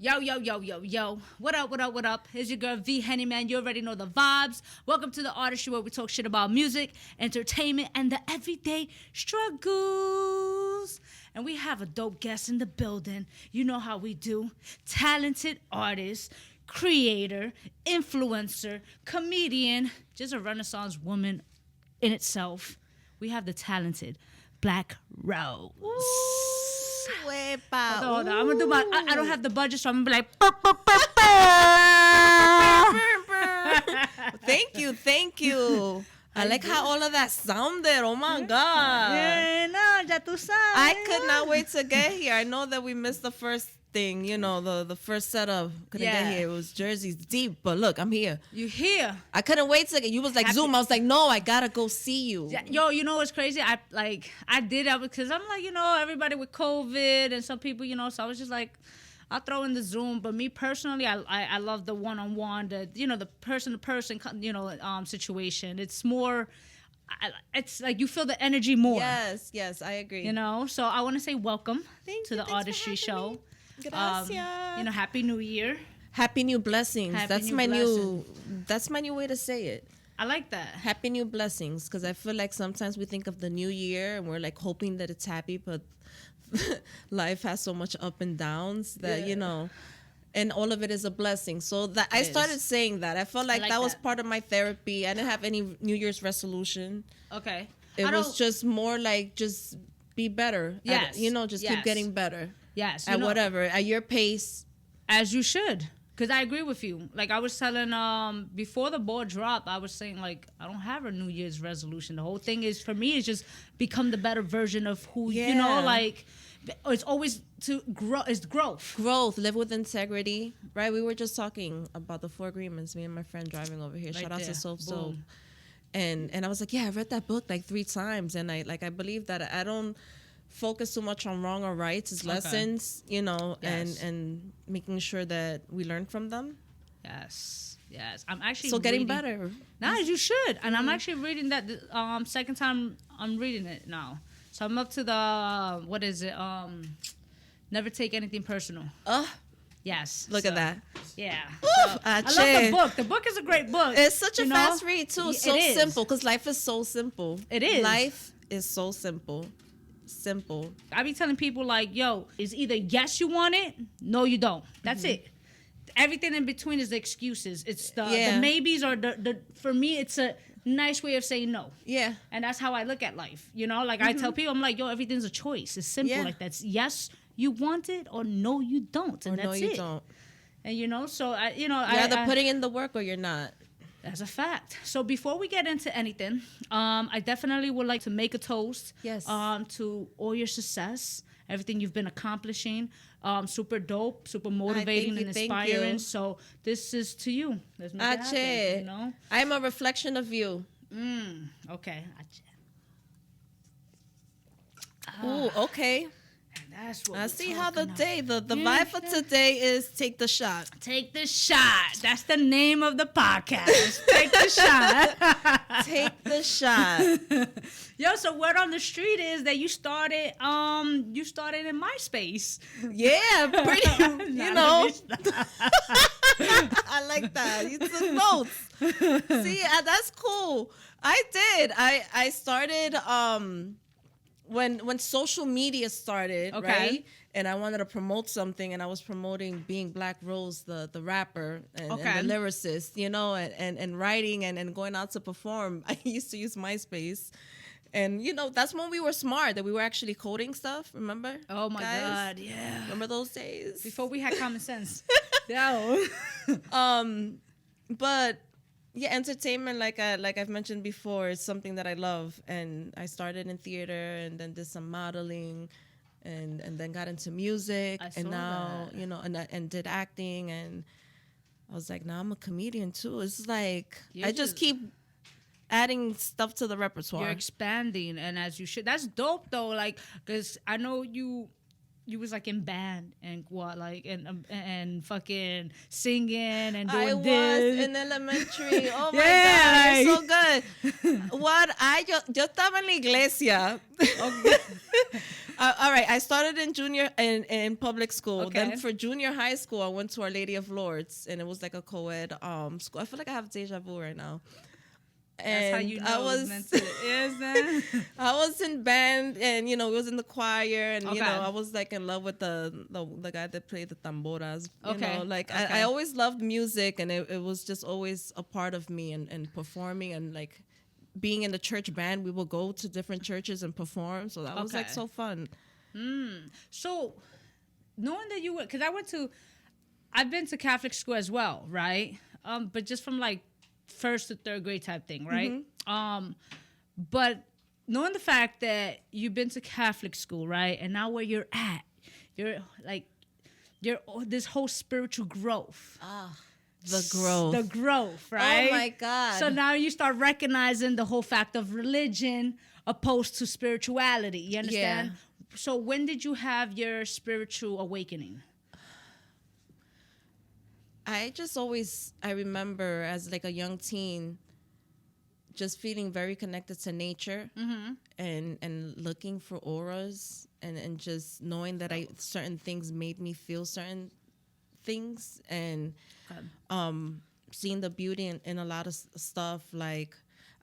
Yo, yo, yo, yo, yo. What up, what up, what up? Here's your girl V-Henny, man. You already know the vibes. Welcome to the Artistry, where we talk shit about music, entertainment, and the everyday struggles. And we have a dope guest in the building. You know how we do. Talented artist, creator, influencer, comedian, just a Renaissance woman in itself. We have the talented Black Rose. Hold on. I'm gonna do my. I don't have the budget, so I'm gonna be like. Thank you. I like how all of that sounded. Oh my God. Yeah, no, ya tú sabes. I could not wait to get here. I know that we missed the first thing, the first setup. Couldn't get here. It was Jersey's deep, but look, I'm here. You here? I couldn't wait to get. You was like Zoom. I was like, no, I gotta go see you. Yeah, yo, you know what's crazy? I did that because I'm like, everybody with COVID and some people, so I was just like, I'll throw in the Zoom. But me personally, I love the one-on-one, the person-to-person, situation. It's more. It's like you feel the energy more. Yes, I agree. So I want to say welcome to the Thanks Artistry show. Me. Gracias. Happy New Year. Happy new blessings. That's my new way to say it. I like that. Happy new blessings, because I feel like sometimes we think of the new year and we're like hoping that it's happy, but life has so much up and downs that and all of it is a blessing. So that I started saying that. I felt like that was part of my therapy. I didn't have any New Year's resolution. Okay. It was just more like just be better. Yes. Keep getting better. Yes. At whatever, at your pace. As you should. Because I agree with you. Like I was telling, before the ball dropped, I was saying, like, I don't have a New Year's resolution. The whole thing is, for me, is just become the better version of who, it's always to grow. It's growth. Live with integrity, right? We were just talking about the 4 agreements, me and my friend driving over here. Shout out to Soap. And I was like, I read that book like 3 times. And I believe that I don't focus too much on wrong or rights. It's lessons, and making sure that we learn from them. Yes. I'm actually getting better. Nice, you should. And I'm actually reading that second time I'm reading it now. So I'm up to the what is it? Never take anything personal. Yes. Look at that. Yeah. So, I love the book. The book is a great book. It's such a fast read too. It's so simple, because life is so simple. It is. Life is so simple. I be telling people like, yo, it's either yes you want it, no you don't. That's it. Everything in between is the excuses. It's the maybes, or the for me it's a nice way of saying no. Yeah. And that's how I look at life. I tell people, I'm like, yo, everything's a choice. It's simple. Like that's yes you want it, or no you don't. And that's it. You don't. And so you're either putting in the work or you're not. That's a fact. So before we get into anything, I definitely would like to make a toast. Yes. To all your success, everything you've been accomplishing. Super dope, super motivating and inspiring. So this is to you. Let's make it happen, I'm a reflection of you. Okay. Ooh, okay. That's what I see how the vibe for today is take the shot. Take the shot. That's the name of the podcast. Take the shot. Take the shot. Yo, so word on the street is that you started in MySpace. Yeah, pretty. I like that. You took notes. See, that's cool. I did. I started when social media started, right? And I wanted to promote something, and I was promoting being Black Rose, the rapper and the lyricist, and writing and going out to perform. I used to use MySpace. And, that's when we were smart, that we were actually coding stuff, remember? Oh, my God, yeah. Remember those days? Before we had common sense. Yeah. But... yeah, entertainment, like I've mentioned before, is something that I love. And I started in theater and then did some modeling and then got into music. And now, and did acting. And I was like, now I'm a comedian too. It's like, I just keep adding stuff to the repertoire. You're expanding, and as you should. That's dope though, like, because I know you was like in band and what, like, and fucking singing and doing I this. was in elementary. Oh my God, it's so good. Yo estaba en la iglesia. All right. I started in in public school. Okay. Then for junior high school, I went to Our Lady of Lourdes, and it was like a co-ed school. I feel like I have deja vu right now. That's how you know I was meant to is then. I was in band, and we was in the choir, and Okay. I was like in love with the guy that played the tamboras. Okay. I always loved music, and it was just always a part of me, and performing, and like being in the church band. We would go to different churches and perform, so that was like so fun. So knowing that you were, because I've been to Catholic school as well, right? But just from like first to third grade type thing, right? But knowing the fact that you've been to Catholic school, right, and now where you're at, you're this whole spiritual growth. The growth, right? Oh my God. So now you start recognizing the whole fact of religion opposed to spirituality. You understand? Yeah. So when did you have your spiritual awakening? I remember as like a young teen just feeling very connected to nature, and looking for auras, and just knowing that certain things made me feel certain things, and seeing the beauty in a lot of stuff. Like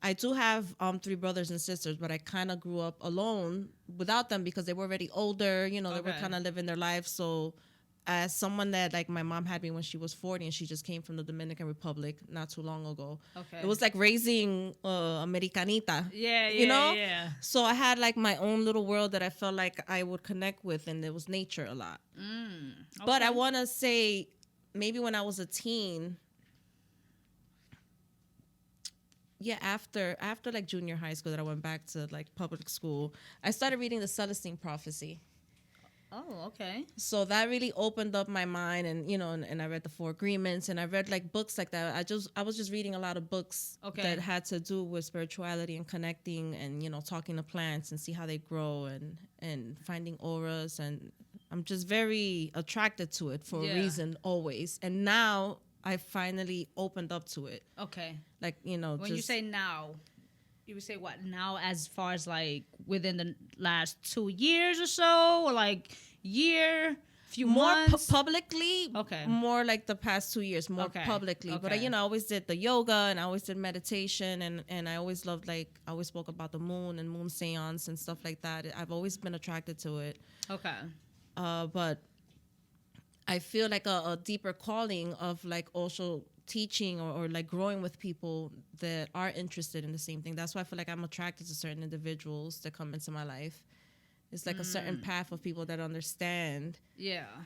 I do have 3 brothers and sisters, but I kind of grew up alone without them because they were already older. They were kind of living their lives. So as someone that, like, my mom had me when she was 40, and she just came from the Dominican Republic not too long ago. It was like raising Americanita. Yeah. So I had like my own little world that I felt like I would connect with, and it was nature a lot. But I want to say maybe when I was a teen, after like junior high school, that I went back to like public school, I started reading the Celestine Prophecy. Oh, okay. So that really opened up my mind, and and I read the 4 Agreements, and I read like books like that. I was just reading a lot of books that had to do with spirituality and connecting, and talking to plants and see how they grow, and finding auras, and I'm just very attracted to it for a reason always. And now I finally opened up to it. Okay. Like when you say now, you would say what now, as far as like within the last 2 years or so, or like few months? Publicly, more like the past 2 years, more publicly. But I always did the yoga, and I always did meditation, and I always loved, like, I always spoke about the moon and moon seance and stuff like that. I've always been attracted to it. But I feel like a deeper calling of like also teaching or like growing with people that are interested in the same thing. That's why I feel like I'm attracted to certain individuals that come into my life. It's like a certain path of people that understand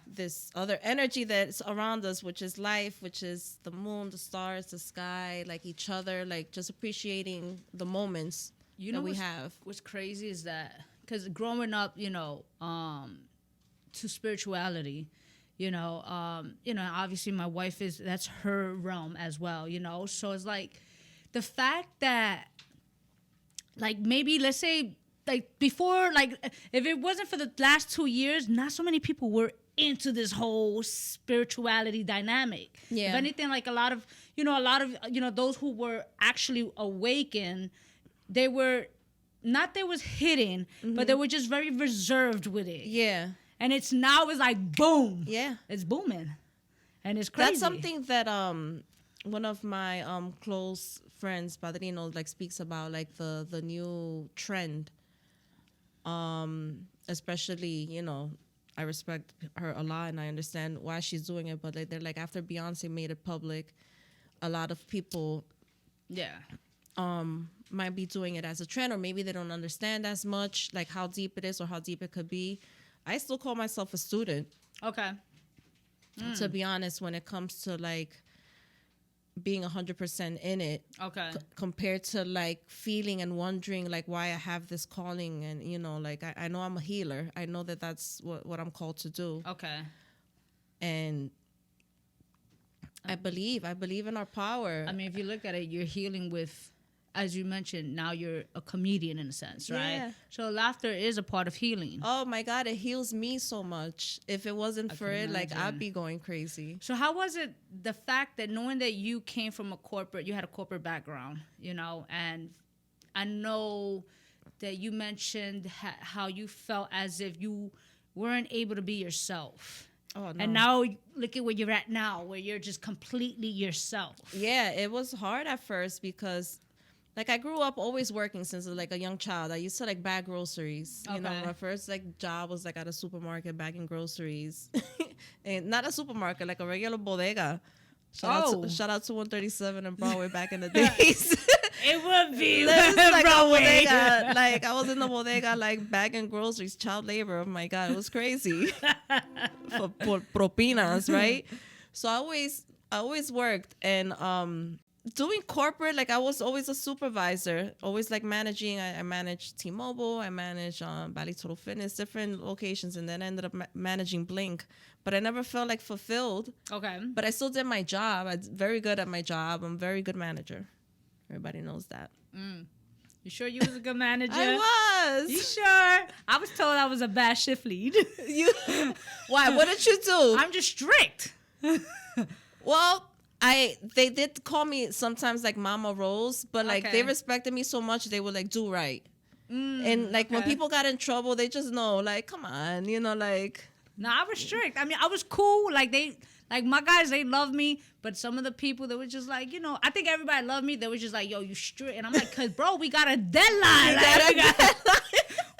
this other energy that's around us, which is life, which is the moon, the stars, the sky, like each other, like just appreciating the moments that we have. What's crazy is that because growing up, to spirituality, obviously my wife that's her realm as well, so it's like the fact that, like, maybe let's say, like, before, like, if it wasn't for the last 2 years, not so many people were into this whole spirituality dynamic. If anything, like a lot of those who were actually awakened, they were hidden, but they were just very reserved with it. And it's like boom. It's booming. And it's crazy. That's something that one of my close friends, Padrino, like speaks about, like the new trend. Especially, I respect her a lot, and I understand why she's doing it, but like, they're like, after Beyonce made it public, a lot of people might be doing it as a trend, or maybe they don't understand as much like how deep it is or how deep it could be. I still call myself a student. To be honest, when it comes to like being 100% in it, compared to like feeling and wondering like why I have this calling, and like I know I'm a healer. I know that that's what I'm called to do. And I believe in our power. I mean, if you look at it, you're healing with, as you mentioned, now you're a comedian in a sense, right? So laughter is a part of healing. Oh my God, it heals me so much. If it wasn't for it, like, I'd be going crazy. So how was it, the fact that knowing that you came from you had a corporate background, and I know that you mentioned how you felt as if you weren't able to be yourself. Oh, no. And now look at where you're at now, where you're just completely yourself. Yeah, it was hard at first because, like, I grew up always working since like a young child. I used to like bag groceries. You know, my first like job was like at a supermarket bagging groceries, and not a supermarket, like a regular bodega. Shout out to 137 and Broadway back in the days. It would be like Broadway. Like I was in the bodega, like bagging groceries, child labor. Oh my god, it was crazy. for propinas, right? So I always worked, and doing corporate, like I was always a supervisor, always like managing. I managed T-Mobile, I managed Bali Total Fitness, different locations, and then I ended up managing Blink. But I never felt like fulfilled. Okay. But I still did my job. I'm very good at my job. I'm a very good manager. Everybody knows that. You sure you was a good manager? I was. You sure? I was told I was a bad shift lead. Why? What did you do? I'm just strict. Well, they did call me sometimes like Mama Rose, but like they respected me so much they would like do right. And like when people got in trouble, they just know like, come on, you know, like. No, I was strict. I mean, I was cool. Like my guys, they loved me. But some of the people, they were just like, you know, I think everybody loved me. They were just like, yo, you strict. And I'm like, cause bro, we got a deadline.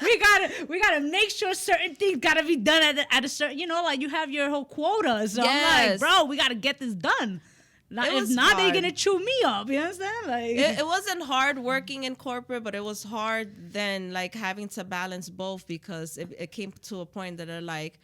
We gotta make sure certain things gotta be done at a certain, you know, like you have your whole quota. So I'm like, bro, we gotta get this done. If not, they're gonna chew me up. You understand? Like it wasn't hard working in corporate, but it was hard then like having to balance both because it came to a point that they're like,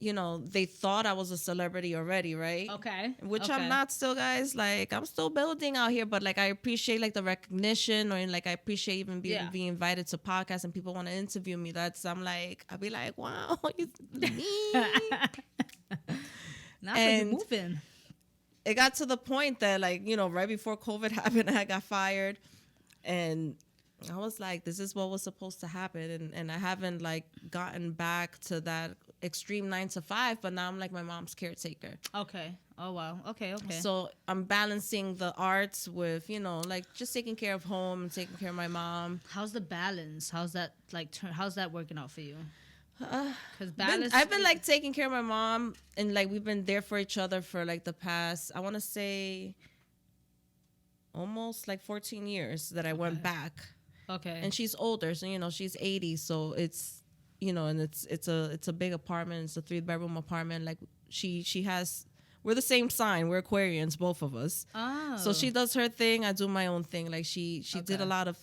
you know, they thought I was a celebrity already, right? Okay. Which I'm not still, guys. Like, I'm still building out here, but, like, I appreciate, like, the recognition or, like, I appreciate even being invited to podcasts and people want to interview me. I'm like, I'll be like, wow, you me. Now you're moving. It got to the point that, like, you know, right before COVID happened, I got fired. And I was like, this is what was supposed to happen. And I haven't, like, gotten back to that extreme 9 to 5, but now I'm like my mom's caretaker. Okay. Oh wow. Okay. So I'm balancing the arts with, you know, like just taking care of home and taking care of my mom. How's the balance? How's that how's that working out for you? Because balance. I've been like taking care of my mom, and like we've been there for each other for like the past, I want to say almost like 14 years that I went back. Okay. And she's older, so you know she's 80, so it's, you know, and it's a big apartment. It's a 3-bedroom apartment. Like we're the same sign. We're Aquarians, both of us. Oh. So she does her thing. I do my own thing. Like she did a lot of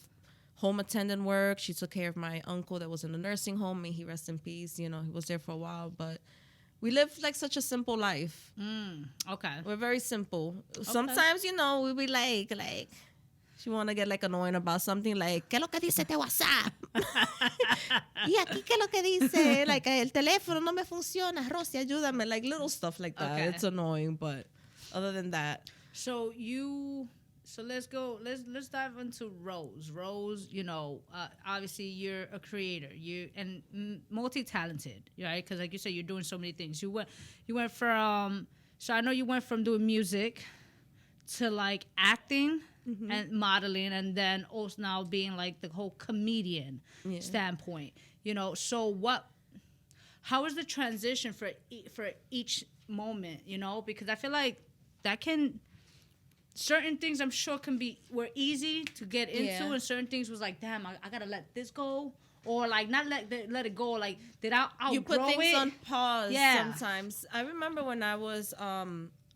home attendant work. She took care of my uncle that was in a nursing home. May he rest in peace. You know, he was there for a while, but we live like such a simple life. Okay. We're very simple. Okay. Sometimes, you know, we be like. She want to get like annoying about something like, ¿qué es lo que dice este WhatsApp? Y aquí, ¿qué es lo que dice? Like, el teléfono no me funciona. Rosy, ayúdame. Like little stuff like that. Okay. It's annoying, but other than that. So let's let's dive into Rose. Rose, you know, obviously you're a creator. You and multi-talented, right? Because like you said, you're doing so many things. You went from, so I know you went from doing music to like acting. Mm-hmm. And modeling, and then also now being like the whole comedian standpoint, you know. So how is the transition for each moment, you know? Because I feel like certain things I'm sure were easy to get into, and certain things was like, damn, I gotta let this go, or like not let it go. Like did I outgrow it? You put things on pause sometimes. I remember when I was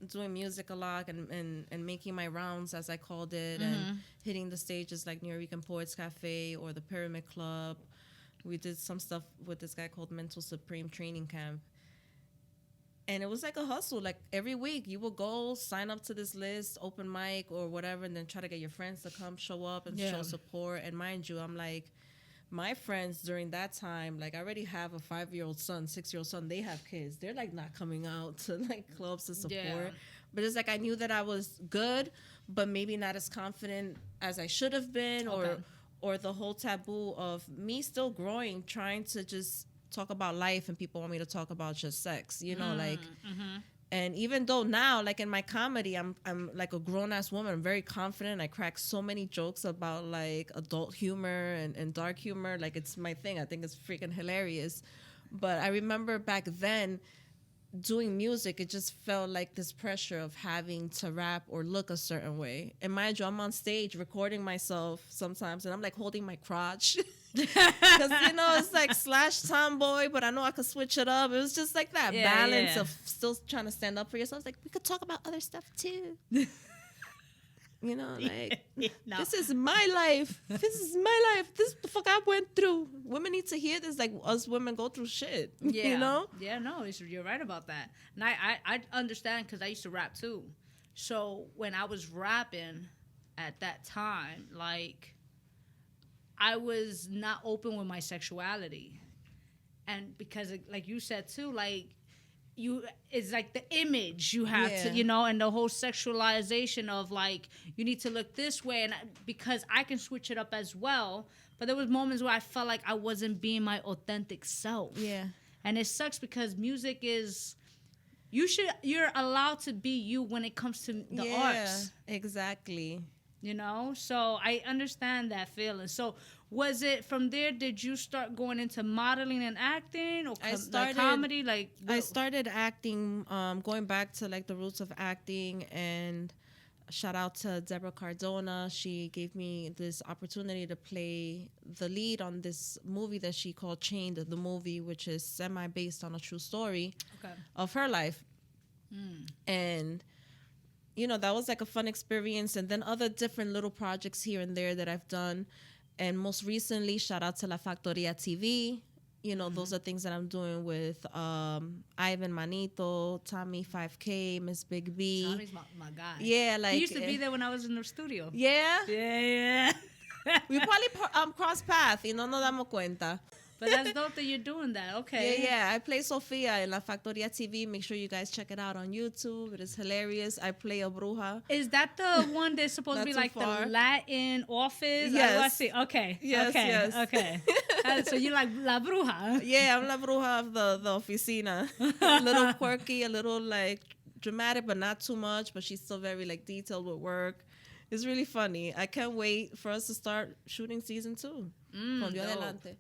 doing music a lot and making my rounds, as I called it, and hitting the stages like New York Poets Cafe or the Pyramid Club. We did some stuff with this guy called Mental Supreme Training Camp. And it was like a hustle. Like every week you would go sign up to this list, open mic or whatever, and then try to get your friends to come show up and show support. And mind you, I'm like, my friends during that time, like I already have a 5-year-old son, 6-year-old son. They have kids. They're like not coming out to like clubs to support. Yeah. But it's like I knew that I was good, but maybe not as confident as I should have been, or the whole taboo of me still growing, trying to just talk about life, and people want me to talk about just sex, you know, like. And even though now, like in my comedy, I'm like a grown ass woman. I'm very confident. I crack so many jokes about like adult humor and dark humor. Like it's my thing. I think it's freaking hilarious. But I remember back then doing music, it just felt like this pressure of having to rap or look a certain way. And mind you, I'm on stage recording myself sometimes, and I'm like holding my crotch. Because, you know, it's like slash tomboy, but I know I could switch it up. It was just like that balance of still trying to stand up for yourself. It's like, we could talk about other stuff too. You know, like, no. This is my life. This is my life. This is the fuck I went through. Women need to hear this. Like, us women go through shit. Yeah. You know? Yeah, no, you're right about that. And I understand because I used to rap too. So when I was rapping at that time, like, I was not open with my sexuality. And because, like you said too, like, it's like the image you have to, you know, and the whole sexualization of like, you need to look this way. And because I can switch it up as well. But there was moments where I felt like I wasn't being my authentic self. Yeah. And it sucks because music is, you're allowed to be you when it comes to the arts. Exactly. You know, so I understand that feeling. So was it from there, did you start going into modeling and acting or like comedy? Like, I started acting, going back to like the roots of acting, and shout out to Deborah Cardona. She gave me this opportunity to play the lead on this movie that she called Chained, the movie, which is semi-based on a true story of her life. And you know, that was like a fun experience. And then other different little projects here and there that I've done. And most recently, shout out to La Factoria TV. You know, those are things that I'm doing with Ivan Manito, Tommy 5K, Miss Big B. Tommy's my guy. Yeah, like... He used to be there when I was in the studio. Yeah? Yeah. We probably cross paths, y no nos damos cuenta. But that's dope that you're doing that. Okay. Yeah. I play Sofia in La Factoria TV. Make sure you guys check it out on YouTube. It is hilarious. I play a bruja. Is that the one that's supposed to be like the Latin office? Yes. I see. Okay. Yes, okay. yes. Okay. So you're like La Bruja. Yeah, I'm La Bruja of the oficina. A little quirky, a little like dramatic, but not too much. But she's still very like detailed with work. It's really funny. I can't wait for us to start shooting season 2. Con Dios adelante.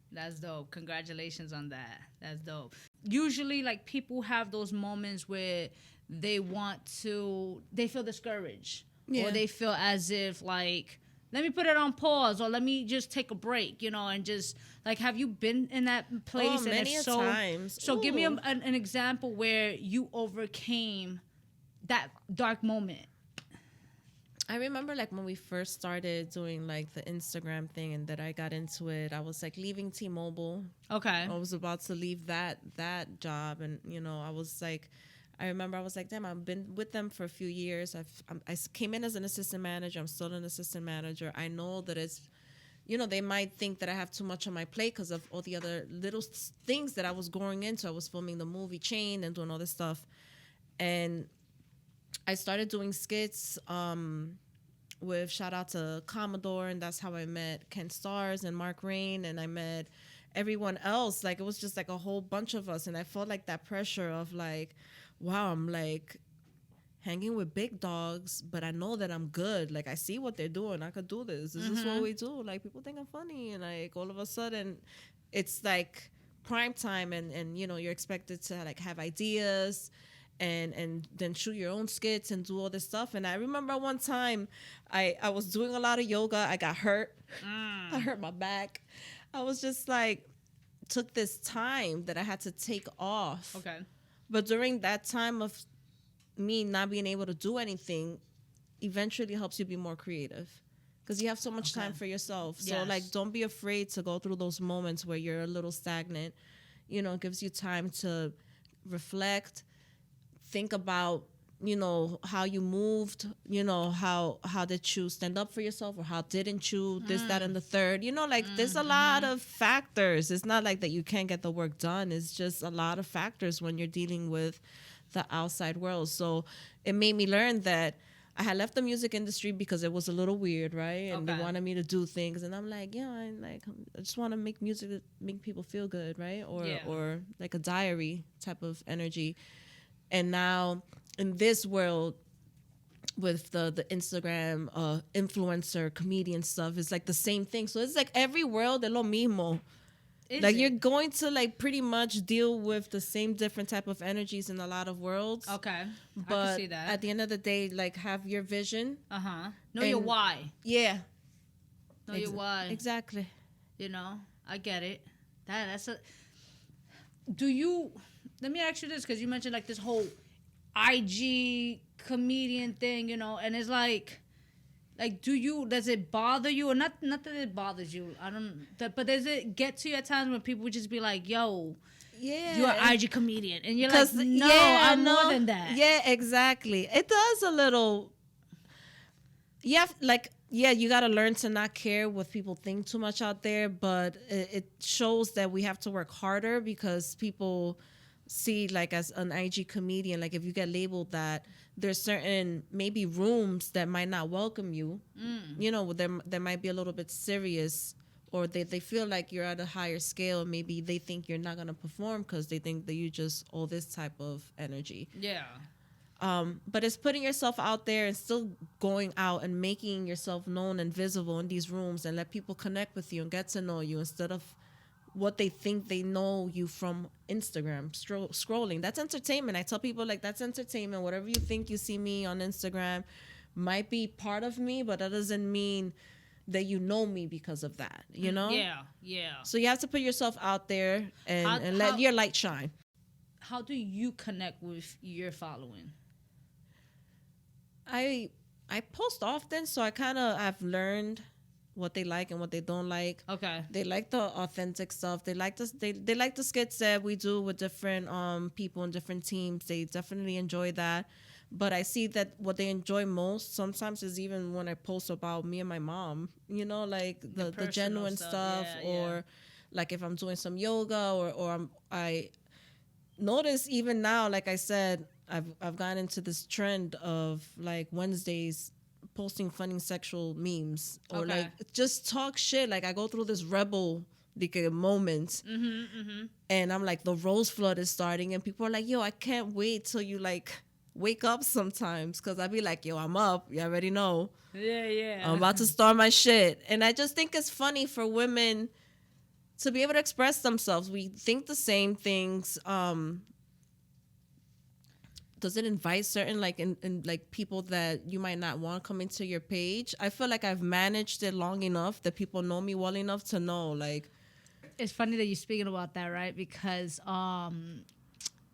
That's dope. Congratulations on that. That's dope. Usually, like, people have those moments where they feel discouraged. Yeah. Or they feel as if, like, let me put it on pause, or let me just take a break, you know, and just, like, have you been in that place? Oh, many times. So give me an example where you overcame that dark moment. I remember like when we first started doing like the Instagram thing and that I got into it, I was like leaving T-Mobile. Okay. I was about to leave that job, and you know, I was like, I remember I was like, damn, I've been with them for a few years. I came in as an assistant manager. I'm still an assistant manager. I know that it's, you know, they might think that I have too much on my plate because of all the other little things that I was going into. I was filming the movie Chain and doing all this stuff. And I started doing skits with shout out to Commodore, and that's how I met Ken Stars and Mark Rain, and I met everyone else. Like, it was just like a whole bunch of us, and I felt like that pressure of like, wow, I'm like hanging with big dogs, but I know that I'm good. Like, I see what they're doing. I could do this. This is what we do. Like, people think I'm funny, and like all of a sudden it's like prime time, and you know, you're expected to like have ideas and then shoot your own skits and do all this stuff. And I remember one time I was doing a lot of yoga. I got hurt. I hurt my back. I was just like, took this time that I had to take off. Okay. But during that time of me not being able to do anything, eventually helps you be more creative because you have so much time for yourself. So like, don't be afraid to go through those moments where you're a little stagnant. You know, it gives you time to reflect, think about, you know, how you moved, you know, how did you stand up for yourself, or how didn't you, this, that, and the third, you know, like there's a lot of factors. It's not like that you can't get the work done. It's just a lot of factors when you're dealing with the outside world. So it made me learn that I had left the music industry because it was a little weird, right? And they wanted me to do things, and I'm like, yeah, I just want to make music that make people feel good, right? Or like a diary type of energy. And now in this world, with the Instagram influencer comedian stuff, it's like the same thing. So it's like every world es lo mismo. You're going to like pretty much deal with the same different type of energies in a lot of worlds. Okay, but I can see that. At the end of the day, like have your vision. Know your why. Yeah. Know your why. Exactly. You know, I get it. That's a. Do you? Let me ask you this, because you mentioned like this whole IG comedian thing, you know, and it's like does it bother you, or not that it bothers you, but does it get to you at times when people would just be like, yo, you're an IG comedian, and you're like, no, I'm more than that. Yeah, exactly. It does a little. You got to learn to not care what people think too much out there, but it shows that we have to work harder, because people see like as an IG comedian, like if you get labeled that, there's certain maybe rooms that might not welcome you. You know, there might be a little bit serious, or they feel like you're at a higher scale. Maybe they think you're not going to perform because they think that you just all this type of energy. Yeah. But it's putting yourself out there and still going out and making yourself known and visible in these rooms, and let people connect with you and get to know you, instead of what they think they know you from Instagram scrolling. That's entertainment. I tell people, like, that's entertainment. Whatever you think you see me on Instagram might be part of me, but that doesn't mean that you know me because of that, you know? Yeah. So you have to put yourself out there and let your light shine. How do you connect with your following? I post often, so I've learned what they like and what they don't like. Okay. They like the authentic stuff. They like the skits that we do with different people and different teams. They definitely enjoy that. But I see that what they enjoy most sometimes is even when I post about me and my mom, you know, like the genuine stuff, or like if I'm doing some yoga, or I notice even now, like I said, I've gotten into this trend of like Wednesdays posting funny sexual memes, or like just talk shit. Like I go through this rebel moment, and I'm like, the rose flood is starting, and people are like, yo, I can't wait till you like wake up sometimes, because I'd be like, yo, I'm up, you already know. Yeah. I'm about to start my shit. And I just think it's funny for women to be able to express themselves. We think the same things. Does it invite certain like in like people that you might not want come into your page? I feel like I've managed it long enough that people know me well enough to know, like. It's funny that you're speaking about that, right? Because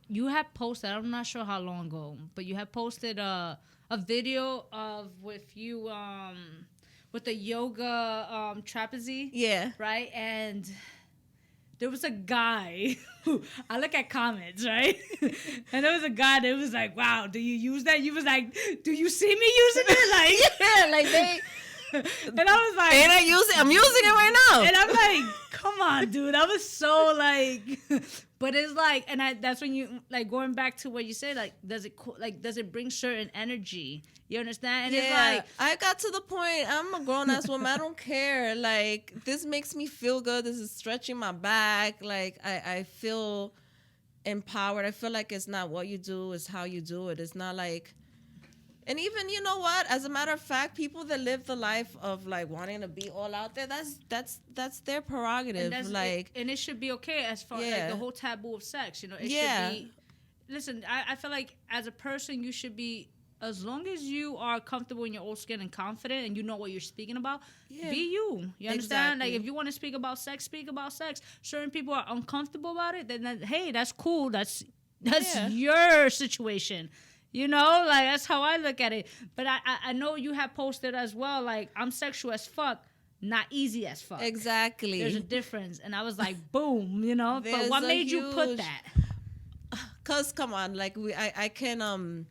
you have posted, I'm not sure how long ago, but you have posted a video with you with the yoga trapeze. Yeah. Right? And there was a guy who, I look at comments, right? And there was a guy that was like, wow, do you use that? You was like, do you see me using it? Like, yeah, like they. And I was like, and I'm using it right now. And I'm like, come on, dude. I was so like, but it's like, and that's when you like going back to what you said, like, does it bring certain energy? You understand? And it's like, I got to the point, I'm a grown ass woman. I don't care. Like, this makes me feel good. This is stretching my back. Like, I feel empowered. I feel like it's not what you do, it's how you do it. It's not like. And even, you know what? As a matter of fact, people that live the life of like wanting to be all out there, that's their prerogative. And it should be okay as far as like the whole taboo of sex. You know, it should be. Listen, I feel like as a person, you should be, as long as you are comfortable in your own skin and confident, and you know what you're speaking about. Be you. You understand? Like, if you want to speak about sex, speak about sex. Certain people are uncomfortable about it. Then hey, that's cool. That's your situation. You know, like, that's how I look at it. But I know you have posted as well, like, I'm sexual as fuck, not easy as fuck. Exactly. There's a difference. And I was like, boom, you know? But what made you put that? Because, come on, like, I can,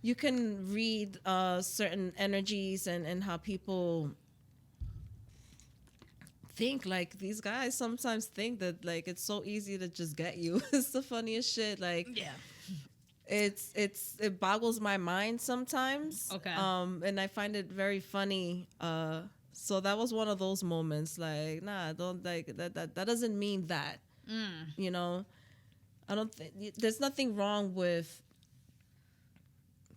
you can read certain energies and how people think. Like, these guys sometimes think that, like, it's so easy to just get you. It's the funniest shit. Like, it boggles my mind sometimes. Okay. And I find it very funny. So that was one of those moments. Like, nah, don't, like, that doesn't mean that. You know, I don't think there's nothing wrong with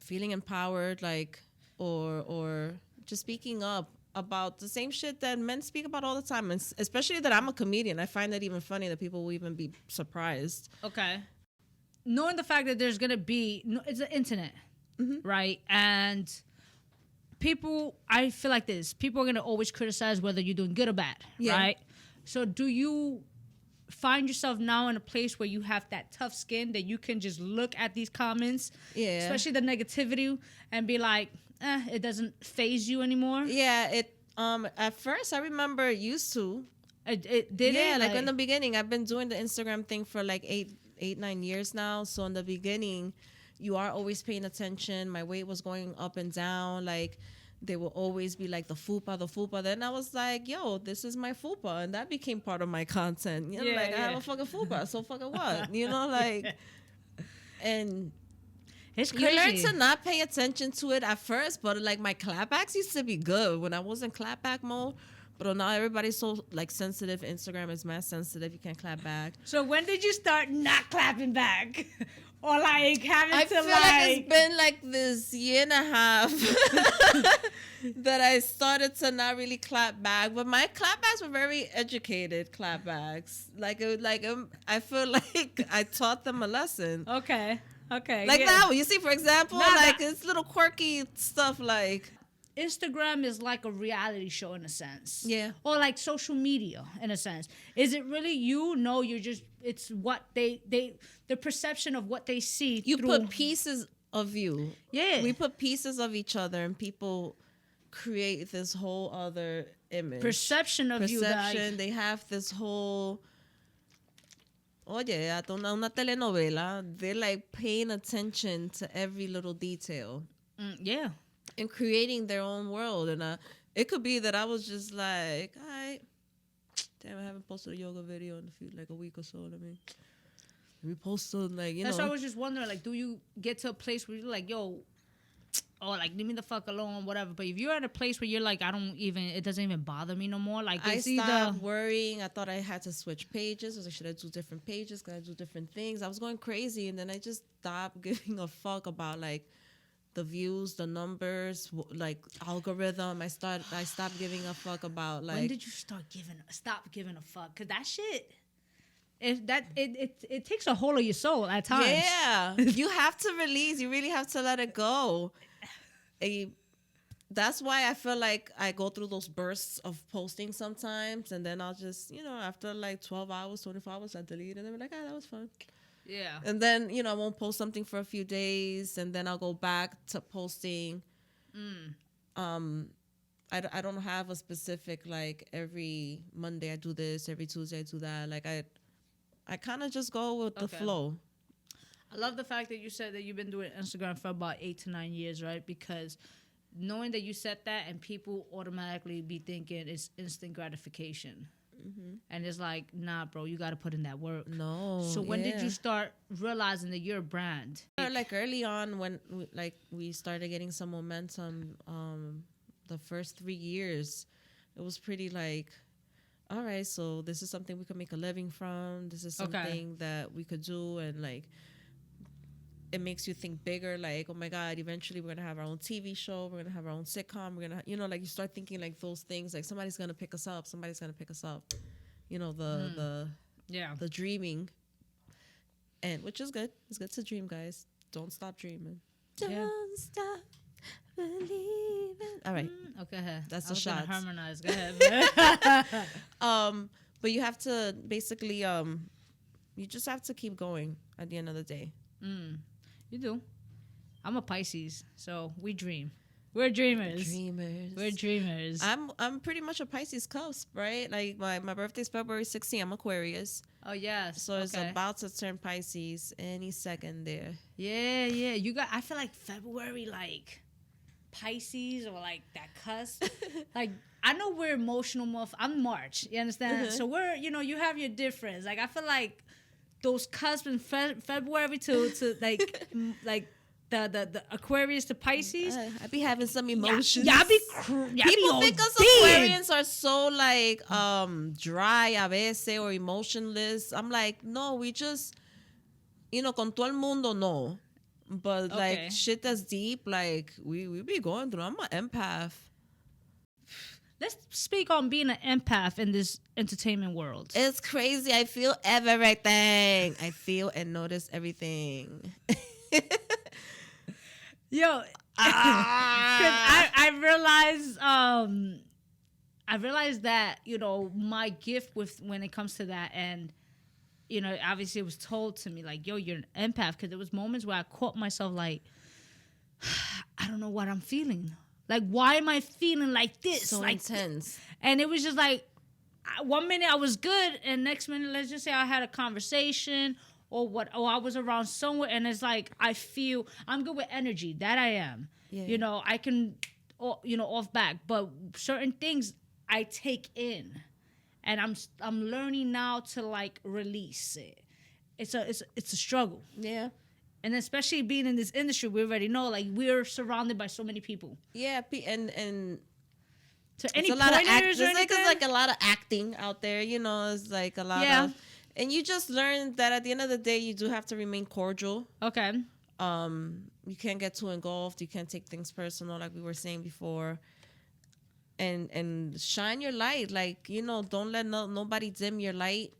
feeling empowered, like, or just speaking up about the same shit that men speak about all the time, and especially that I'm a comedian. I find that even funny that people will even be surprised. Okay. Knowing the fact that there's gonna be, it's the internet, right? And people, I feel like this. People are gonna always criticize whether you're doing good or bad, right? So do you find yourself now in a place where you have that tough skin that you can just look at these comments, especially the negativity, and be like, it doesn't phase you anymore? Yeah, it at first I remember it used to. It did. Yeah, like in the beginning, I've been doing the Instagram thing for like 9 years now. So in the beginning, you are always paying attention. My weight was going up and down. Like, they will always be like the fupa. Then I was like, yo, this is my fupa. And that became part of my content. You know, I have a fucking fupa. So fucking what? You know, like, and it's crazy. You learn to not pay attention to it at first, but like my clapbacks used to be good when I was in clapback mode. But now everybody's so like sensitive. Instagram is mass sensitive. You can't clap back. So when did you start not clapping back? Or like having I to feel like it's been like this year and a half that I started to not really clap back. But my clapbacks were very educated clapbacks. I feel like I taught them a lesson. Okay. Like that one. You see, for example, it's little quirky stuff like... Instagram is like a reality show in a sense. Yeah. Or like social media in a sense. Is it really you? No, you're just, it's what the perception of what they see. You put pieces of you. Yeah. We put pieces of each other and people create this whole other image. Perception of you. They have this whole... Oye, hasta una telenovela. They're like paying attention to every little detail. Yeah. And creating their own world. And it could be that I was just like, all right, damn, I haven't posted a yoga video in like a week or so. Let me post it, like, you know. That's why I was just wondering, like, do you get to a place where you're like, yo, or like, leave me the fuck alone, whatever. But if you're at a place where you're like, it doesn't even bother me no more. Like, I stopped worrying. I thought I had to switch pages. I was like, should I do different pages? Could I do different things? I was going crazy. And then I just stopped giving a fuck about, like, the views, the numbers, like algorithm. I stopped giving a fuck about, like... When did you stop giving a fuck? Because that shit, it takes a hold of your soul at times. Yeah. You have to release. You really have to let it go. That's why I feel like I go through those bursts of posting sometimes, and then I'll just, after like 12 hours, 24 hours, I delete it, and then I'm like, that was fun. Yeah. And then, I won't post something for a few days, and then I'll go back to posting. I don't have a specific, like, every Monday I do this, every Tuesday I do that. Like, I kind of just go with the flow. I love the fact that you said that you've been doing Instagram for about 8 to 9 years, right? Because knowing that you said that and people automatically be thinking it's instant gratification. Mm-hmm. And it's like, nah, bro, you got to put in that work. No. So when did you start realizing that you're a brand? Like early on when we started getting some momentum, the first 3 years, it was pretty like, all right, so this is something we could make a living from. This is something that we could do. And like, it makes you think bigger, like, oh my God, eventually we're going to have our own TV show. We're going to have our own sitcom. We're going to, like, you start thinking like those things, like somebody's going to pick us up. Somebody's going to pick us up. The dreaming. And which is good. It's good to dream, guys. Don't stop dreaming. Don't stop believing. All right. Okay. That's the shot. Harmonize. Go ahead. But you have to basically, you just have to keep going at the end of the day. You do. I'm a Pisces, so we dream. We're dreamers. We're dreamers. I'm pretty much a Pisces cusp, right? Like my birthday's February 16th. I'm Aquarius. Oh yes. So it's about to turn Pisces any second there. Yeah. I feel like February, like Pisces or like that cusp. Like I know we're emotional month. I'm March. You understand? Mm-hmm. So we're you have your difference. Like I feel like those cusps in February to like the Aquarius to Pisces. I be having some emotions. People think us Aquarians are so like dry a veces or emotionless. I'm like, no, we just con todo el mundo no. But like shit that's deep, like we be going through. I'm an empath. Let's speak on being an empath in this entertainment world. It's crazy. I feel everything. I feel and notice everything. Yo, I realized that, you know, my gift with when it comes to that, and you know, obviously it was told to me like, yo, you're an empath, because there was moments where I caught myself like, I don't know what I'm feeling. Like, why am I feeling like this? So like intense. And it was just like, one minute I was good, and next minute, let's just say I had a conversation or I was around somewhere, and it's like, I feel I'm good with energy. That I am. Yeah. You know, I can, you know, off back, but certain things I take in, and I'm learning now to like release it. It's a struggle. Yeah. And especially being in this industry, we already know, like, we're surrounded by so many people. Yeah, and so any pointers or anything? There's like a lot of acting out there, you know. It's like a lot of, and you just learn that at the end of the day, you do have to remain cordial. Okay. You can't get too engulfed. You can't take things personal, like we were saying before. And shine your light, like, you know, don't let nobody dim your light.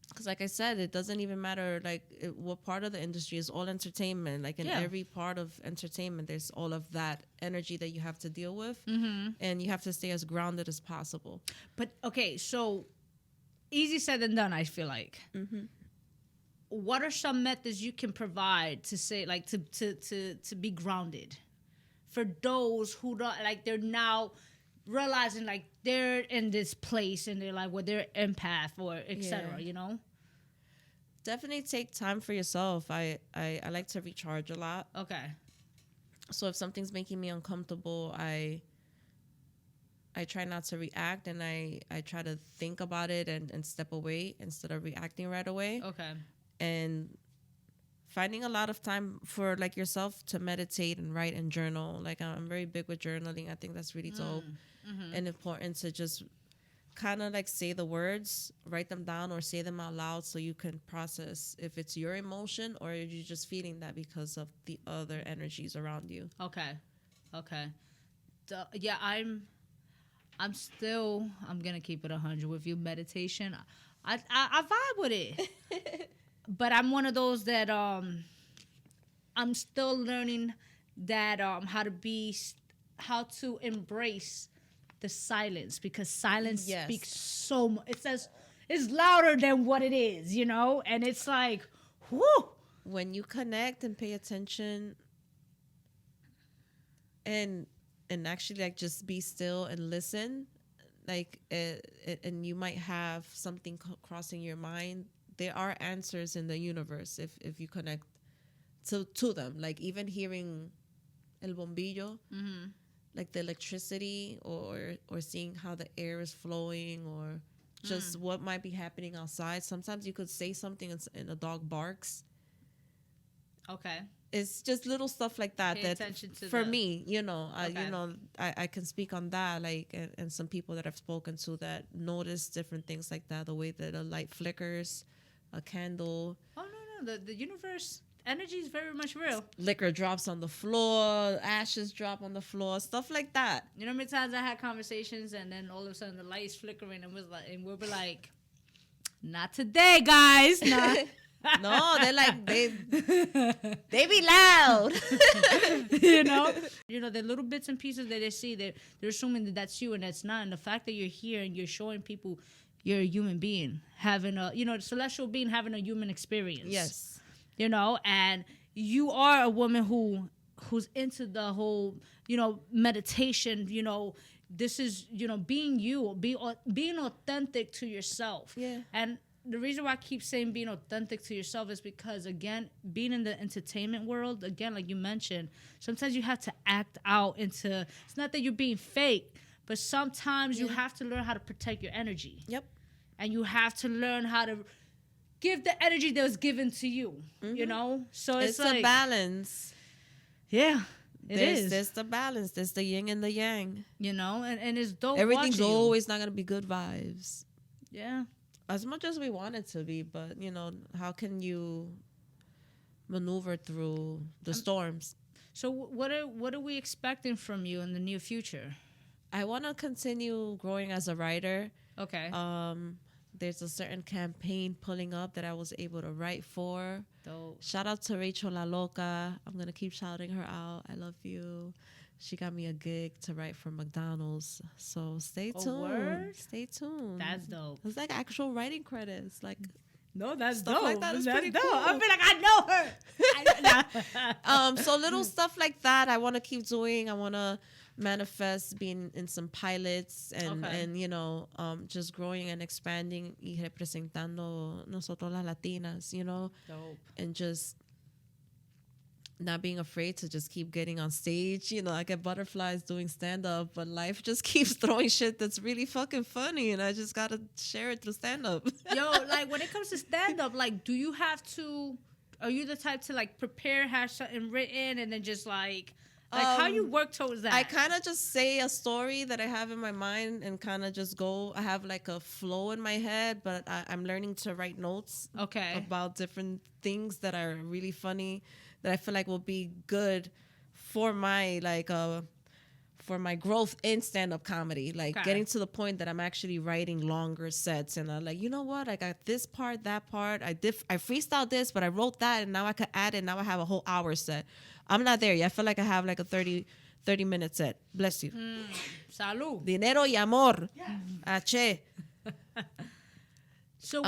Because like I said, it doesn't even matter like what part of the industry is all entertainment. Like in every part of entertainment, there's all of that energy that you have to deal with, and you have to stay as grounded as possible. But okay, so easy said than done, I feel like. What are some methods you can provide to say, like, to be grounded for those who don't, like, they're now realizing like they're in this place and they're like, well, they're empath or etc. You know? Definitely take time for yourself. I like to recharge a lot. Okay. So if something's making me uncomfortable, I try not to react, and I try to think about it and step away instead of reacting right away. Okay. And finding a lot of time for like yourself to meditate and write and journal. Like I'm very big with journaling. I think that's really dope and important to just kind of like say the words, write them down or say them out loud so you can process if it's your emotion or you're just feeling that because of the other energies around you. Okay. Yeah, I'm gonna keep it 100 with you. Meditation, I vibe with it. But I'm one of those that I'm still learning that how to embrace the silence, because silence speaks so much. It says it's louder than what it is, you know? And it's like, whoo! When you connect and pay attention and actually like just be still and listen, like and you might have something crossing your mind. There are answers in the universe if you connect to them. Like even hearing el bombillo, like the electricity, or seeing how the air is flowing, or just what might be happening outside. Sometimes you could say something and a dog barks. Okay. It's just little stuff like that. Pay attention to for me, you know, I can speak on that, like, and some people that I've spoken to that notice different things like that, the way that a light flickers, a candle. Oh no, the universe energy is very much real. Liquor drops on the floor, ashes drop on the floor, stuff like that. You know how many times I had conversations and then all of a sudden the light is flickering and we'll be like, not today, guys. Not. No, they're like they be loud. you know the little bits and pieces that they see, they're assuming that that's you and that's not. And the fact that you're here and you're showing people you're a human being having a, you know, celestial being having a human experience. Yes. You know, and you are a woman who's into the whole, you know, meditation, you know, this is, you know, being you, being authentic to yourself. Yeah. And the reason why I keep saying being authentic to yourself is because, again, being in the entertainment world, again, like you mentioned, sometimes you have to act out into, it's not that you're being fake, but sometimes you have to learn how to protect your energy. Yep. And you have to learn how to give the energy that was given to you, you know? So it's like a balance. Yeah, is. There's the balance. There's the yin and the yang. You know, and it's dope. Everything's always not going to be good vibes. Yeah. As much as we want it to be, but, you know, how can you maneuver through the storms. So what are we expecting from you in the near future? I want to continue growing as a writer. Okay. There's a certain campaign pulling up that I was able to write for. Dope. Shout out to Rachel La Loca. I'm going to keep shouting her out. I love you. She got me a gig to write for McDonald's. So stay tuned. Word? Stay tuned. That's dope. It's like actual writing credits. Like, no, that's stuff dope. like that is pretty dope. cool. I feel like I know her. So little stuff like that I want to keep doing. I want to manifest being in some pilots and you know, just growing and expanding y representando nosotros las latinas, you know. Dope. And just not being afraid to just keep getting on stage. You know, I get butterflies doing stand-up, but life just keeps throwing shit that's really fucking funny, and I just gotta share it through stand-up. Yo, like when it comes to stand-up, like, do you have to, are you the type to like prepare, have something written, and then just like how you work towards that? I kind of just say a story that I have in my mind and kind of just go. I have like a flow in my head, but I'm learning to write notes about different things that are really funny that I feel like will be good for my for my growth in stand-up comedy. Like getting to the point that I'm actually writing longer sets, and I'm like, you know what? I got this part, that part. I freestyled this, but I wrote that, and now I could add it. Now I have a whole hour set. I'm not there yet. I feel like I have like a 30-minute set. Bless you. Salud. Dinero y amor. Ache. So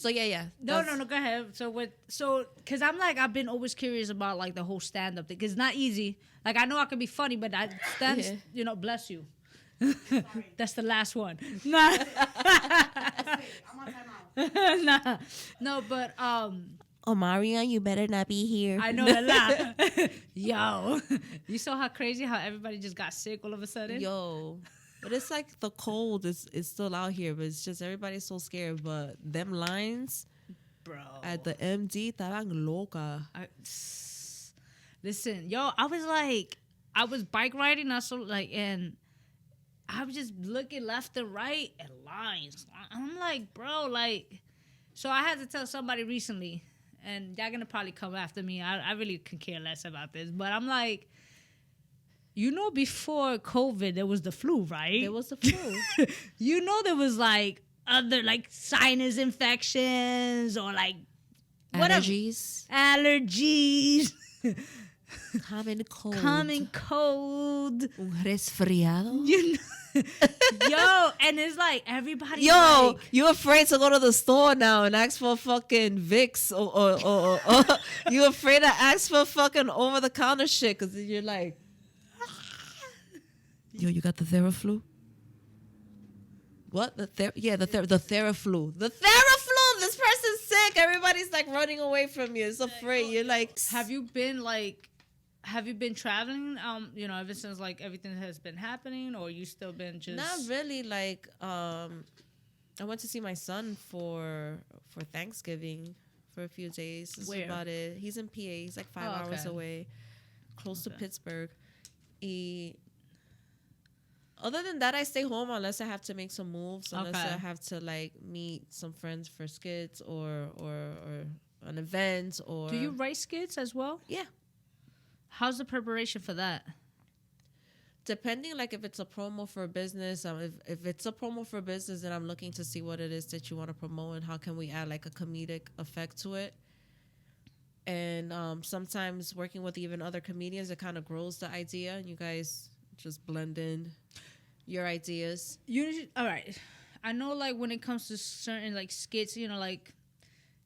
yeah. No, go ahead. Because I'm like, I've been always curious about like the whole stand-up thing. Because it's not easy. Like, I know I can be funny, but you know, bless you. That's the last one. Nah. Nah. No, but Omarion, you better not be here. I know a lot. Yo, you saw how crazy how everybody just got sick all of a sudden? Yo. But it's like the cold is still out here, but it's just everybody's so scared. But them lines, bro, at the MD, estaban loca. Listen, yo, I was bike riding, and I was just looking left and right at lines. I'm like, bro, like, so I had to tell somebody recently, and y'all gonna probably come after me. I really could care less about this, but I'm like, you know, before COVID, there was the flu, right? There was the flu. You know, there was like other like sinus infections or like allergies. Common cold. Un resfriado. You know? Yo, and it's like everybody. Yo, like, you afraid to go to the store now and ask for fucking Vicks or you afraid to ask for fucking over the counter shit because you're like, yo, you got the Theraflu? What? The Theraflu. The Theraflu! This person's sick. Everybody's like running away from you. It's afraid. You're like... Have you been traveling, you know, ever since like everything has been happening, or you still been just... Not really. Like, I went to see my son for Thanksgiving for a few days. That's about it. He's in PA. He's like 5 hours away. Close to Pittsburgh. Other than that, I stay home unless I have to make some moves. Unless I have to like meet some friends for skits or an event or. Do you write skits as well? Yeah. How's the preparation for that? Depending, like if it's a promo for a business, if it's a promo for a business, then I'm looking to see what it is that you want to promote and how can we add like a comedic effect to it. And sometimes working with even other comedians, it kind of grows the idea, and you guys just blend in your ideas. All right. I know, like, when it comes to certain, like, skits, you know, like,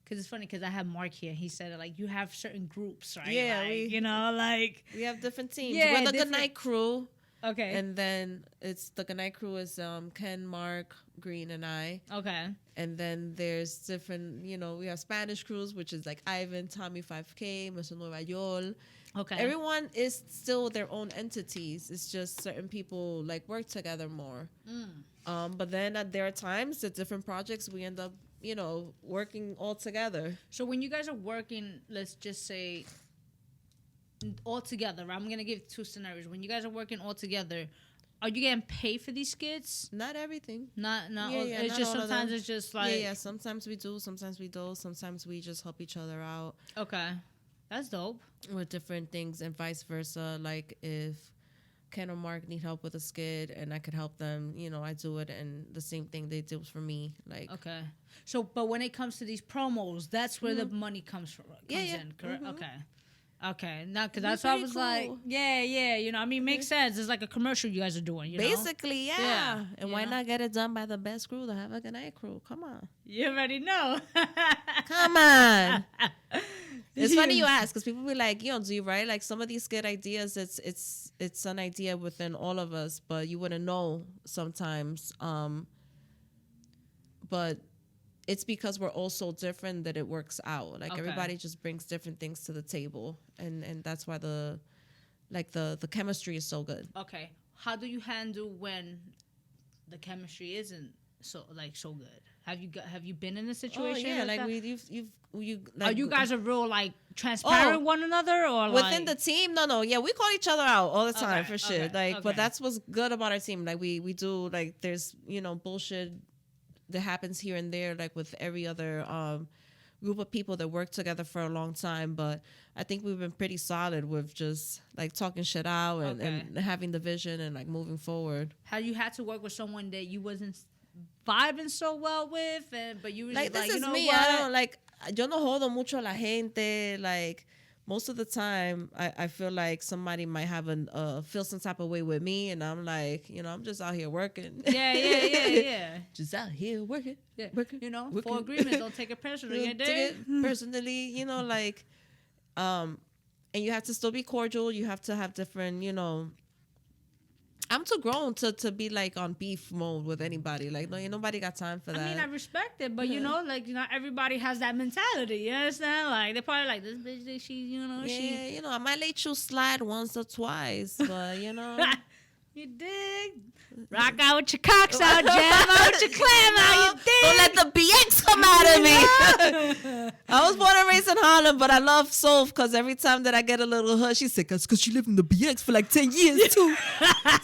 because it's funny because I have Mark here. He said, like, you have certain groups, right? Yeah. Like, you know, like. We have different teams. Yeah, we're the Good Night Crew. Okay. And then it's the Good Night Crew is Ken, Mark, Green, and I. Okay. And then there's different, you know, we have Spanish crews, which is like Ivan, Tommy 5K, Mr. Nueva York. Okay. Everyone is still their own entities. It's just certain people like work together more. But then there are times that different projects we end up, you know, working all together. So when you guys are working, let's just say all together, I'm going to give 2 scenarios. When you guys are working all together, are you getting paid for these skits? Not everything. Not yeah, it's not just sometimes it's just like yeah, sometimes we do, sometimes we don't. Sometimes we just help each other out. Okay. That's dope. With different things and vice versa. Like if Ken or Mark need help with a skit and I could help them, you know, I do it, and the same thing they do for me. Like, okay. So, but when it comes to these promos, that's where the money comes yeah. in, correct? Okay. Now, because that's why I was like, yeah, you know, I mean, makes sense. It's like a commercial you guys are doing, you know? Basically, yeah. And why not get it done by the best crew, the Have a Good Night crew? Come on. You already know. Come on. It's funny you ask, because people be like, you know, do you write like some of these good ideas? It's an idea within all of us, but you wouldn't know sometimes. But it's because we're all so different that it works out. Like everybody just brings different things to the table, and that's why the chemistry is so good. Okay, how do you handle when the chemistry isn't so good? Have you been in a situation? Oh yeah, like you like, are you guys are real like transparent with one another, or within like the team? No, yeah, we call each other out all the time for shit. But that's what's good about our team. Like we do, like, there's, you know, bullshit that happens here and there, like with every other group of people that work together for a long time. But I think we've been pretty solid with just like talking shit out and having the vision and like moving forward. Have you had to work with someone that you wasn't vibing so well with, but you was like, just this like, is you know me. what? I don't like. Yo no jodo mucho a la gente. Like most of the time, I feel like somebody might have feel some type of way with me, and I'm like, you know, I'm just out here working. Yeah. Just out here working. Yeah. Working. You know, working. for agreements, don't take it personally. Take it personally, you know, like, and you have to still be cordial. You have to have different, you know. I'm too grown to be like on beef mode with anybody. Like, no, nobody got time for that. I mean, I respect it, but you know, like, you know, everybody has that mentality. You understand? Like, they're probably like, this bitch, she, you know, yeah, you know, I might let you slide once or twice, but you know. You dig? Rock out with your cocks out, jam out with your clam out, you dig? Don't let the BX come out of me. I was born and raised in Harlem, but I love Soph because every time that I get a little hood, she said, because she lived in the BX for like 10 years too.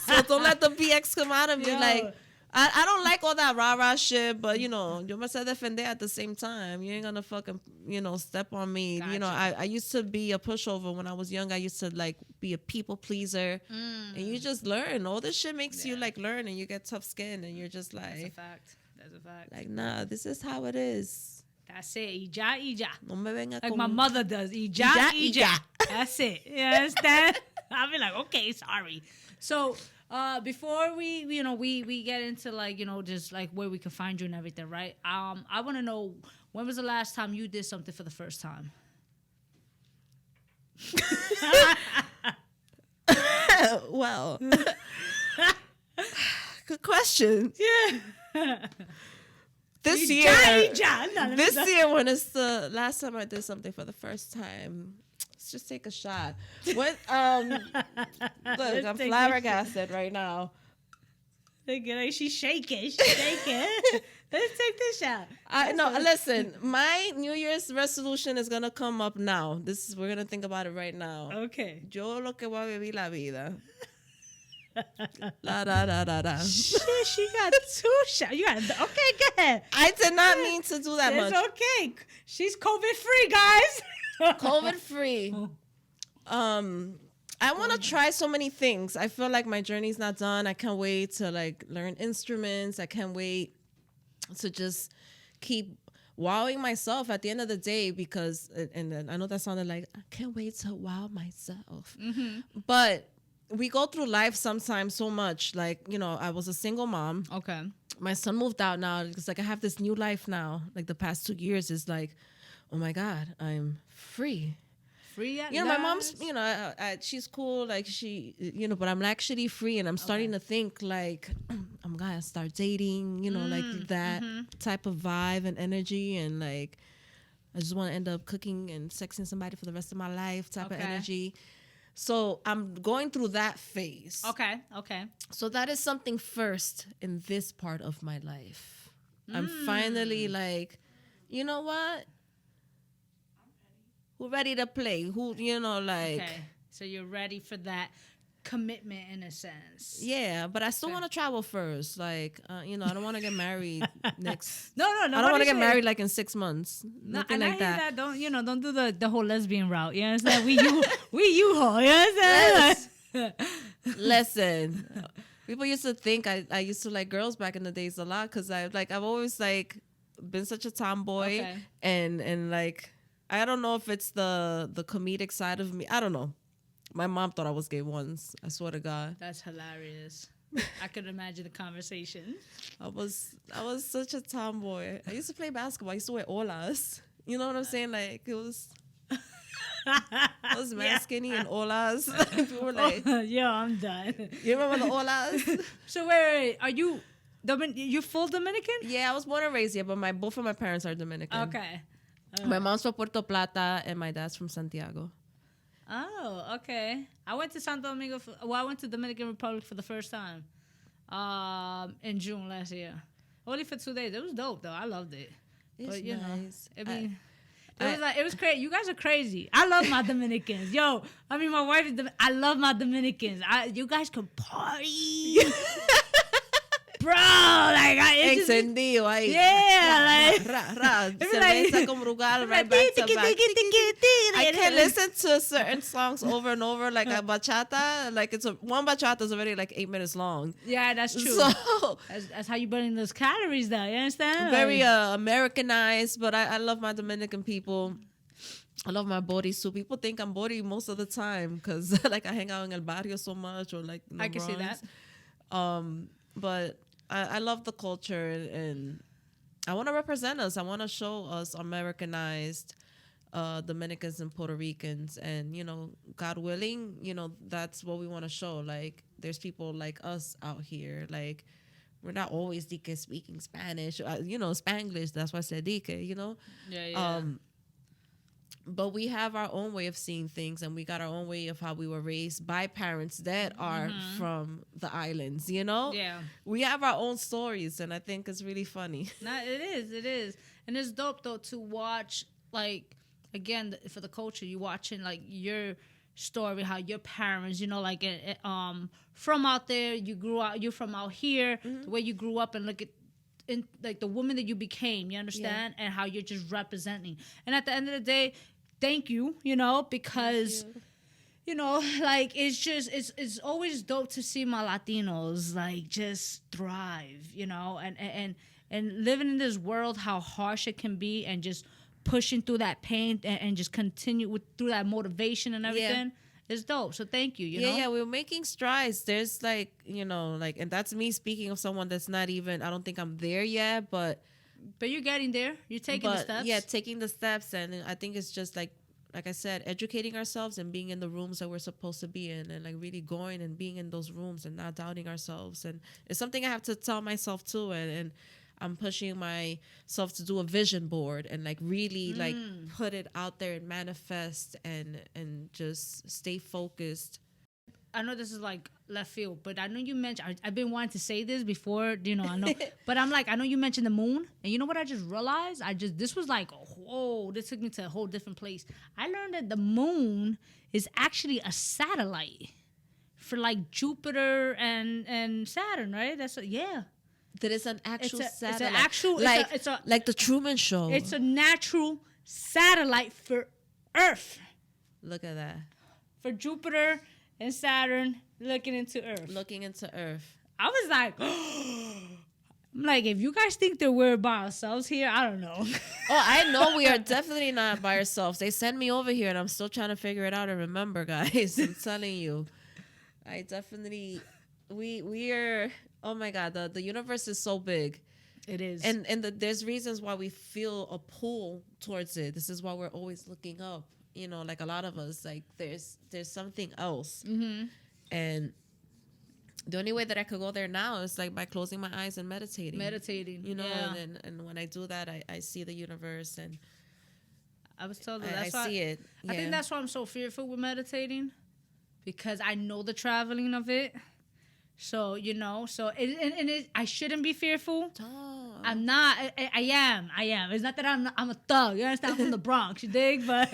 So don't let the BX come out of me. Yo. Like, I don't like all that rah-rah shit, but, you know, yo me sé defender at the same time. You ain't gonna fucking, you know, step on me. Gotcha. You know, I used to be a pushover when I was young. I used to, like, be a people pleaser. And you just learn. All this shit makes you, like, learn, and you get tough skin, and you're just like... That's a fact. Like, nah, this is how it is. That's it. Ija. No me venga Like con... my mother does. Ija. That's it. You understand? I'll be like, okay, sorry. So... before we get into, like, you know, just like where we can find you and everything, right? I want to know, when was the last time you did something for the first time? Well, good question. Yeah. This year, when it's the last time I did something for the first time, let's just take a shot. What? Look, I'm flabbergasted right now. Like, she's shaking. Let's take this shot. Listen, my New Year's resolution is gonna come up now. We're gonna think about it right now. Okay. Yo lo que voy a vivir la vida. La da da da da. Shit, she got 2 shots. You got okay. Go ahead. I did not mean to do that much. It's okay. She's COVID free, guys. COVID free. I want to try so many things. I feel like my journey's not done. I can't wait to, like, learn instruments. I can't wait to just keep wowing myself at the end of the day, because, and I know that sounded like, I can't wait to wow myself. Mm-hmm. But we go through life sometimes so much. Like, you know, I was a single mom. Okay. My son moved out now. It's like I have this new life now. Like the past 2 years is like, oh my God, I'm free. Free at you know, last? my mom's, you know, she's cool, like she, you know, but I'm actually free, and I'm starting to think like I'm gonna start dating, you know, like that type of vibe and energy, and like I just want to end up cooking and sexing somebody for the rest of my life type of energy. So I'm going through that phase. Okay. So that is something first in this part of my life. I'm finally like, you know what? Who ready to play? Who, you know, like... Okay, so you're ready for that. commitment in a sense. Yeah, but I still want to travel first. Like, you know, I don't want to get married next. No. I don't want to get married like in 6 months. Nothing like that. Don't do the whole lesbian route. You understand? We you ho. You understand? Listen, people used to think I used to like girls back in the days a lot because I've always like been such a tomboy and like I don't know if it's the comedic side of me. I don't know. My mom thought I was gay once. I swear to God. That's hilarious. I could imagine the conversation. I was such a tomboy. I used to play basketball. I used to wear olas. You know what I'm saying? Like it was. I was mad skinny and olas. People were like, "Yo, I'm done." You remember the olas? So wait. Are you you full Dominican? Yeah, I was born and raised here, but both of my parents are Dominican. Okay. My mom's from Puerto Plata and my dad's from Santiago. Oh, okay. I went to Santo Domingo. I went to Dominican Republic for the first time in June last year. Only for 2 days. It was dope, though. I loved it. It's but, you nice. know, I mean, it was crazy. You guys are crazy. I love my Dominicans. Yo, I mean, my wife is I love my Dominicans. You guys can party. Bro, like encendido ahí. Yeah, like cerveza con brugal right back to back. I can listen to certain songs over and over, like a bachata. Like one bachata is already like 8 minutes long. Yeah, that's true. So that's how you burning those calories, though. You understand? Very Americanized, but I love my Dominican people. I love my bodies too. People think I'm body most of the time because like I hang out in El Barrio so much, or like in the Bronx. See that. But I love the culture and I want to represent us. I want to show us Americanized Dominicans and Puerto Ricans, and you know, God willing, you know, that's what we want to show. Like, there's people like us out here. Like, we're not always speaking Spanish, you know, Spanglish. That's why I said Dike, you know. Yeah. But we have our own way of seeing things, and we got our own way of how we were raised by parents that are from the islands, you know? Yeah. We have our own stories, and I think it's really funny. No, it is. And it's dope, though, to watch, like, again, for the culture, you watching, like, your story, how your parents, you know, like, from out there, you're from out here, the way you grew up, and look at, in like the woman that you became, you understand, and how you're just representing. And at the end of the day, thank you, you know, because you know, like it's always dope to see my Latinos like just thrive, you know, and living in this world, how harsh it can be, and just pushing through that pain and just continue through that motivation and everything. It's dope. So thank you. You know? Yeah, we're making strides. There's like, you know, like, and that's me speaking of someone that's not even, I don't think I'm there yet, but you're getting there. You're taking the steps. Yeah, taking the steps. And I think it's just like I said, educating ourselves and being in the rooms that we're supposed to be in, and like really going and being in those rooms and not doubting ourselves. And it's something I have to tell myself too. And I'm pushing myself to do a vision board and like really like put it out there and manifest and just stay focused. I know this is like left field, but I know you mentioned, I've been wanting to say this before, you know, I know, but I'm like, I know you mentioned the moon, and you know what I just realized? This was like, whoa, this took me to a whole different place. I learned that the moon is actually a satellite for like Jupiter and Saturn, right? That it's an actual satellite. It's an actual, like the Truman Show. It's a natural satellite for Earth. Look at that. For Jupiter and Saturn looking into Earth. I was like, I'm like, if you guys think that we're by ourselves here, I don't know. Oh, I know we are definitely not by ourselves. They sent me over here, and I'm still trying to figure it out and remember, guys. I'm telling you. I definitely, we are... Oh my God, the universe is so big. It is. And there's reasons why we feel a pull towards it. This is why we're always looking up. You know, like a lot of us, like there's something else. Mm-hmm. And the only way that I could go there now is like by closing my eyes and meditating. You know, and when I do that, I see the universe, and I was told that I see it. I think that's why I'm so fearful with meditating, because I know the traveling of it. So, you know, I shouldn't be fearful. I'm not. I am. It's not that I'm a thug. You understand? I'm from the Bronx. You dig? But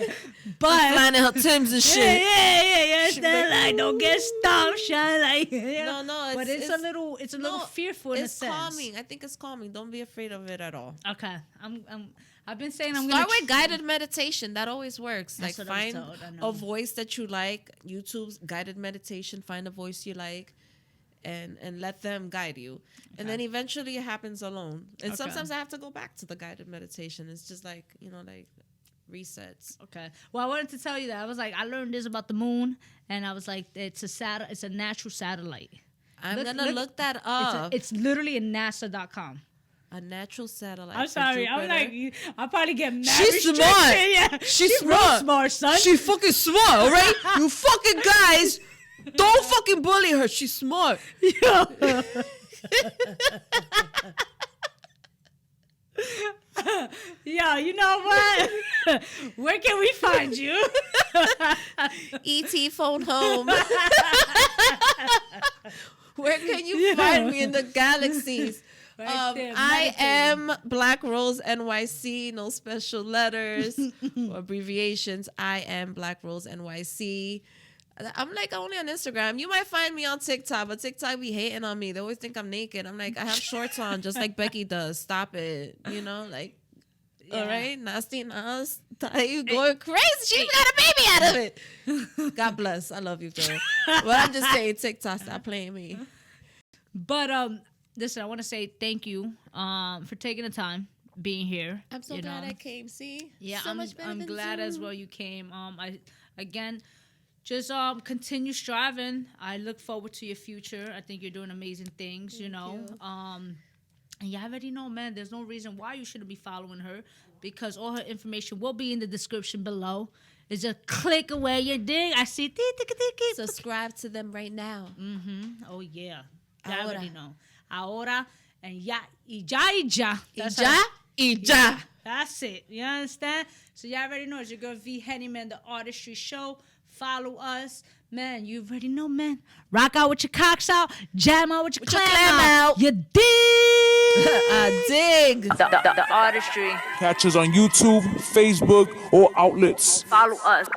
flying in her Timbs and shit. Yeah. You understand? Like, don't get stomped, shine. Like, you know? No. But it's a little fearful in a sense. It's calming. I think it's calming. Don't be afraid of it at all. Okay. I've been saying I'm start gonna with guided meditation. That always works. That's like find a voice that you like. YouTube's guided meditation. Find a voice you like, and let them guide you. Okay. And then eventually it happens alone. And sometimes I have to go back to the guided meditation. It's just like, like resets. Okay. Well, I wanted to tell you that I was like, I learned this about the moon, and I was like, it's a natural satellite. I'm gonna look that up. It's literally in NASA.com. A natural satellite. I'm sorry. I was like, I'll probably get mad. She's smart. Yeah. She's smart. Smart, son. She's fucking smart, all right? You fucking guys, don't fucking bully her. She's smart. Yeah. Yo, you know what? Where can we find you? E.T. phone home. Where can you find me in the galaxies? I am Black Rose NYC. No special letters or abbreviations. I am Black Rose NYC. I'm like only on Instagram. You might find me on TikTok, but TikTok be hating on me. They always think I'm naked. I'm like, I have shorts on just like Becky does. Stop it. Like, all right, nasty Nas. You going crazy. She's got a baby out of it. God bless. I love you, girl. But I'm just saying, TikTok, stop playing me. But listen, I want to say thank you for taking the time being here. I'm so glad I came. See, yeah, so much better I'm than glad Zoom. as well you came. Just continue striving. I look forward to your future. I think you're doing amazing things. Thank you. And you already know, man. There's no reason why you shouldn't be following her, because all her information will be in the description below. It's a click away. You dig? I see. Subscribe to them right now. Oh yeah. Ahora. I already know. Ahora and ya. That's it. You understand? So y'all already know. It's your girl V-Henny, man. The Artistry Show. Follow us. Man, you already know, man. Rock out with your cocks out. Jam out with your clam out. You dig? I dig. The Artistry. Catch us on YouTube, Facebook, or outlets. Follow us.